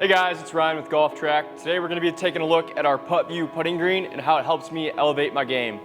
Hey guys, it's Ryan with Golf Track. Today we're going to be taking a look at our Puttview putting green and how it helps me elevate my game.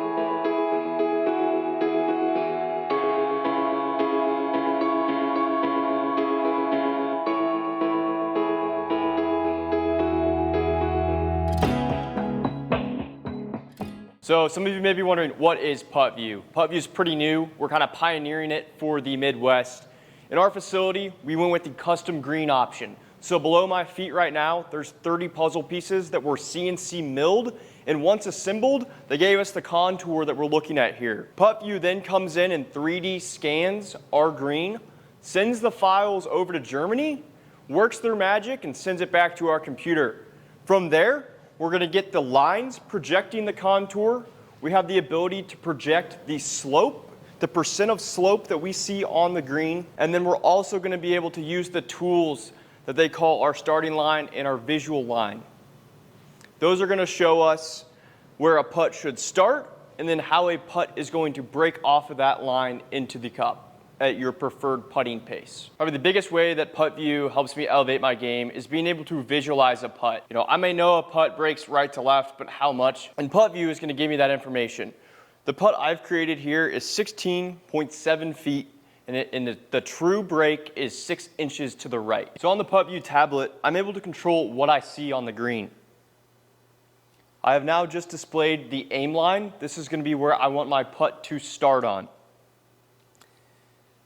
So some of you may be wondering, what is Puttview? Puttview is pretty new. We're kind of pioneering it for the Midwest. In our facility, we went with the custom green option. So below my feet right now, there's 30 puzzle pieces that were CNC milled, and once assembled, they gave us the contour that we're looking at here. Puttview then comes in and 3D scans our green, sends the files over to Germany, works their magic, and sends it back to our computer. From there, we're going to get the lines projecting the contour. We have the ability to project the slope, the percent of slope that we see on the green, and then we're also going to be able to use the tools that they call our starting line and our visual line. Those are going to show us where a putt should start and then how a putt is going to break off of that line into the cup at your preferred putting pace. Probably the biggest way that Puttview helps me elevate my game is being able to visualize a putt. I may know a putt breaks right to left, but how much? And Puttview is going to give me that information. The putt I've created here is 16.7 feet. And the true break is 6 inches to the right. So on the Puttview tablet, I'm able to control what I see on the green. I have now just displayed the aim line. This is going to be where I want my putt to start on.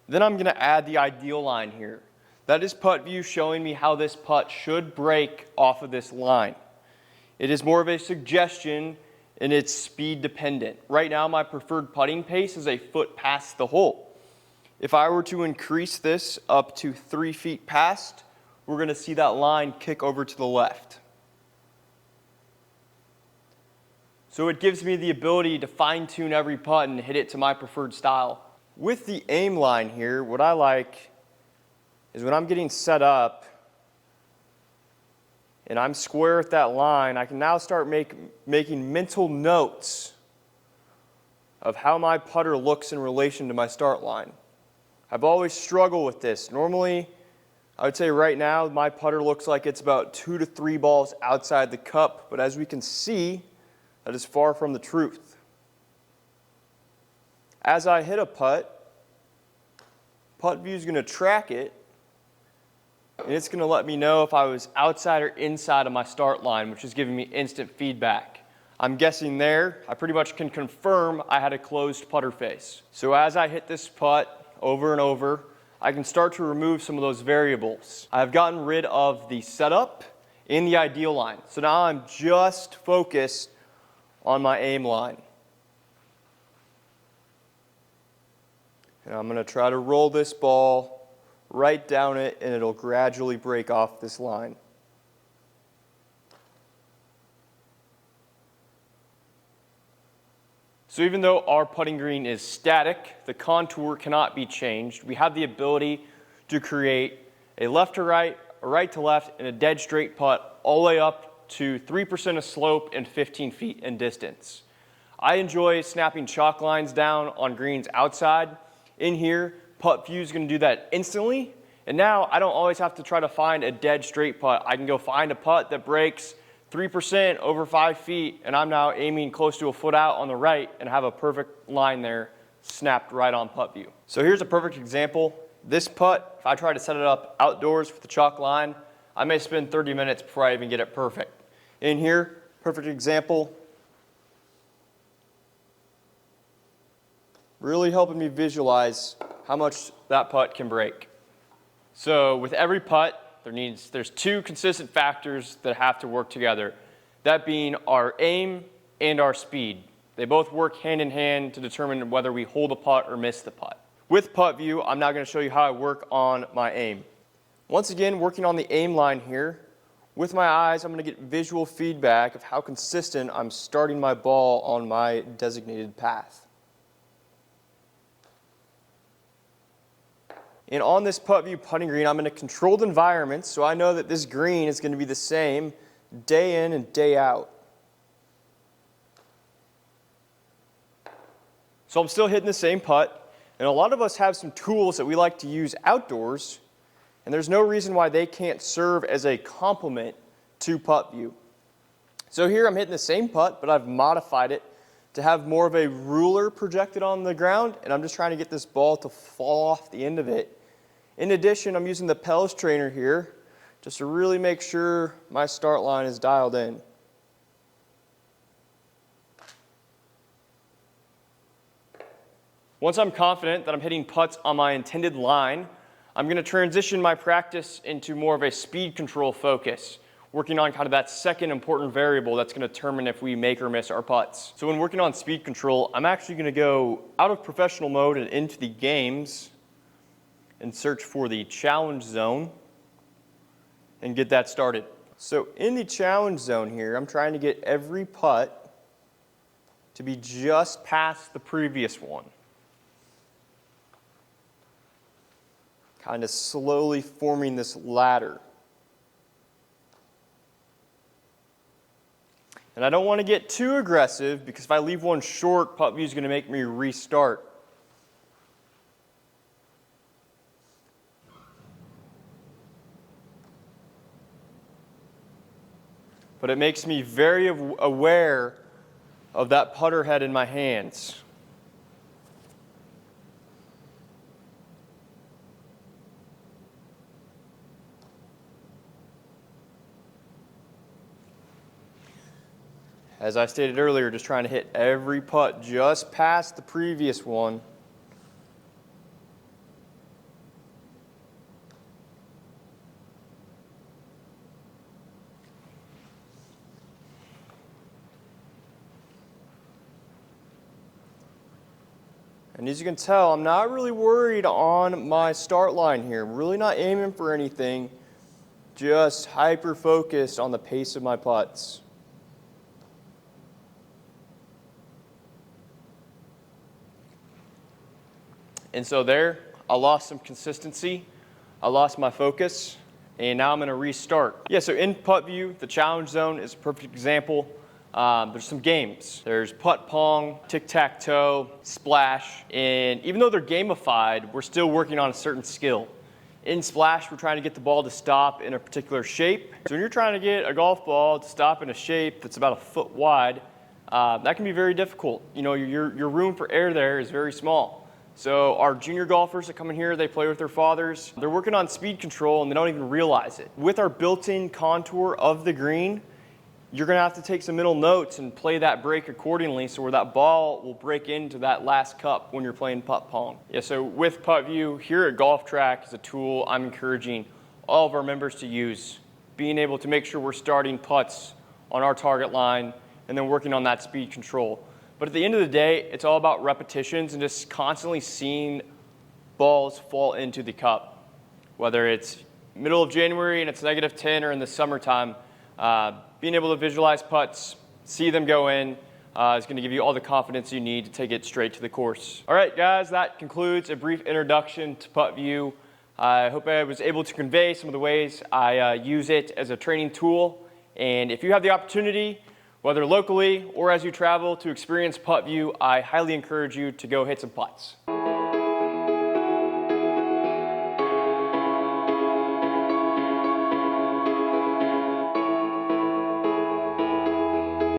Then I'm going to add the ideal line here. That is Puttview showing me how this putt should break off of this line. It is more of a suggestion and it's speed dependent. Right now my preferred putting pace is a foot past the hole. If I were to increase this up to 3 feet past, we're going to see that line kick over to the left. So it gives me the ability to fine-tune every putt and hit it to my preferred style. With the aim line here, what I like is when I'm getting set up and I'm square at that line, I can now start making mental notes of how my putter looks in relation to my start line. I've always struggled with this. Normally, I would say right now, my putter looks like it's about 2 to 3 balls outside the cup, but as we can see, that is far from the truth. As I hit a putt, Puttview is going to track it, and it's going to let me know if I was outside or inside of my start line, which is giving me instant feedback. I'm guessing there, I pretty much can confirm I had a closed putter face. So as I hit this putt, over and over, I can start to remove some of those variables. I've gotten rid of the setup and the ideal line. So now I'm just focused on my aim line. And I'm going to try to roll this ball right down it, and it'll gradually break off this line. So even though our putting green is static, the contour cannot be changed. We have the ability to create a left to right, a right to left, and a dead straight putt all the way up to 3% of slope and 15 feet in distance. I enjoy snapping chalk lines down on greens outside. In here, Puttview is going to do that instantly. And now I don't always have to try to find a dead straight putt. I can go find a putt that breaks 3% over 5 feet, and I'm now aiming close to a foot out on the right and have a perfect line there snapped right on Puttview. So here's a perfect example. This putt, if I try to set it up outdoors with the chalk line, I may spend 30 minutes before I even get it perfect. In here, perfect example. Really helping me visualize how much that putt can break. So with every putt, there's 2 consistent factors that have to work together. That being our aim and our speed. They both work hand in hand to determine whether we hold a putt or miss the putt. With Puttview, I'm now going to show you how I work on my aim. Once again, working on the aim line here. With my eyes, I'm going to get visual feedback of how consistent I'm starting my ball on my designated path. And on this Puttview putting green, I'm in a controlled environment, so I know that this green is going to be the same day in and day out. So I'm still hitting the same putt, and a lot of us have some tools that we like to use outdoors, And there's no reason why they can't serve as a complement to Puttview. So here I'm hitting the same putt, but I've modified it to have more of a ruler projected on the ground, and I'm just trying to get this ball to fall off the end of it. In addition, I'm using the Pels trainer here just to really make sure my start line is dialed in. Once I'm confident that I'm hitting putts on my intended line, I'm going to transition my practice into more of a speed control focus, working on kind of that second important variable that's going to determine if we make or miss our putts. So when working on speed control, I'm actually going to go out of professional mode and into the games and search for the challenge zone and get that started. So in the challenge zone here, I'm trying to get every putt to be just past the previous one. Kind of slowly forming this ladder. And I don't want to get too aggressive because if I leave one short, Puttview is going to make me restart. But it makes me very aware of that putter head in my hands. As I stated earlier, just trying to hit every putt just past the previous one. And as you can tell, I'm not really worried on my start line here. I'm really not aiming for anything, just hyper-focused on the pace of my putts. And so there, I lost some consistency, I lost my focus, and now I'm going to restart. Yeah, so in Puttview, the challenge zone is a perfect example. There's some games. There's putt pong, tic-tac-toe, splash, and even though they're gamified, we're still working on a certain skill. In splash, we're trying to get the ball to stop in a particular shape. So when you're trying to get a golf ball to stop in a shape that's about a foot wide, that can be very difficult. You know, your room for air there is very small. So our junior golfers that come in here, they play with their fathers. They're working on speed control and they don't even realize it. With our built-in contour of the green, you're going to have to take some mental notes and play that break accordingly so where that ball will break into that last cup when you're playing putt pong. Yeah, so with Puttview, here at Golf Track is a tool I'm encouraging all of our members to use. Being able to make sure we're starting putts on our target line and then working on that speed control. But at the end of the day, it's all about repetitions and just constantly seeing balls fall into the cup. Whether it's middle of January and it's -10 or in the summertime, being able to visualize putts, see them go in, is going to give you all the confidence you need to take it straight to the course. All right, guys, that concludes a brief introduction to Puttview. I hope I was able to convey some of the ways I use it as a training tool. And if you have the opportunity, whether locally or as you travel to experience Puttview, I highly encourage you to go hit some putts.